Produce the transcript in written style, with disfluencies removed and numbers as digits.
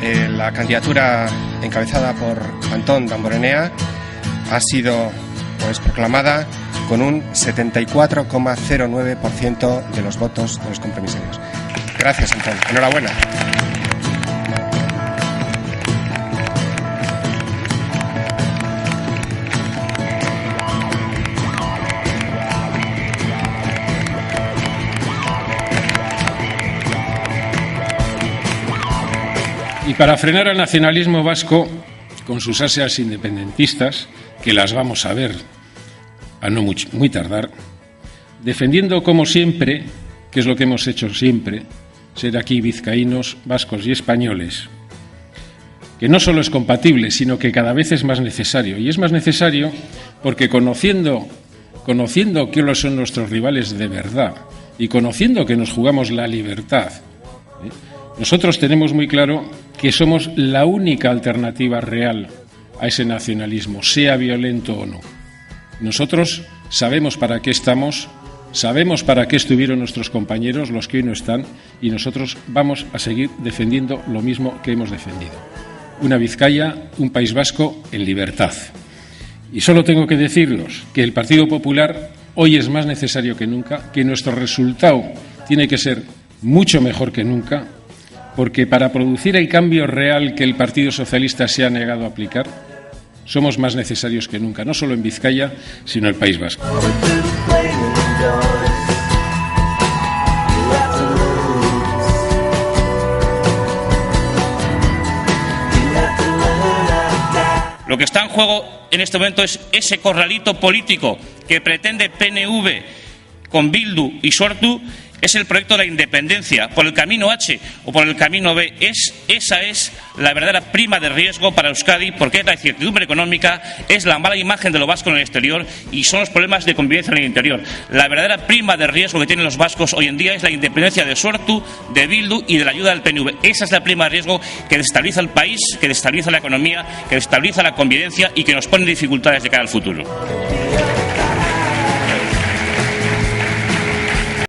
La candidatura encabezada por Antón Damborenea ha sido proclamada con un 74,09% de los votos de los compromisarios. Gracias, Antón. Enhorabuena. Y para frenar al nacionalismo vasco, con sus ansias independentistas, que las vamos a ver a no muy tardar, defendiendo como siempre, que es lo que hemos hecho siempre, ser aquí vizcaínos, vascos y españoles, que no solo es compatible, sino que cada vez es más necesario. Y es más necesario porque conociendo quiénes son nuestros rivales de verdad y conociendo que nos jugamos la libertad, nosotros tenemos muy claro que somos la única alternativa real a ese nacionalismo, sea violento o no. Nosotros sabemos para qué estamos, sabemos para qué estuvieron nuestros compañeros, los que hoy no están, y nosotros vamos a seguir defendiendo lo mismo que hemos defendido. Una Vizcaya, un País Vasco en libertad. Y solo tengo que deciros que el Partido Popular hoy es más necesario que nunca, que nuestro resultado tiene que ser mucho mejor que nunca, porque para producir el cambio real que el Partido Socialista se ha negado a aplicar, somos más necesarios que nunca, no solo en Vizcaya, sino en el País Vasco. Lo que está en juego en este momento es ese corralito político que pretende PNV con Bildu y Sortu. Es el proyecto de la independencia, por el camino H o por el camino B. Esa es la verdadera prima de riesgo para Euskadi, porque es la incertidumbre económica, es la mala imagen de lo vasco en el exterior y son los problemas de convivencia en el interior. La verdadera prima de riesgo que tienen los vascos hoy en día es la independencia de Sortu, de Bildu y de la ayuda del PNV. Esa es la prima de riesgo que desestabiliza el país, que desestabiliza la economía, que desestabiliza la convivencia y que nos pone dificultades de cara al futuro.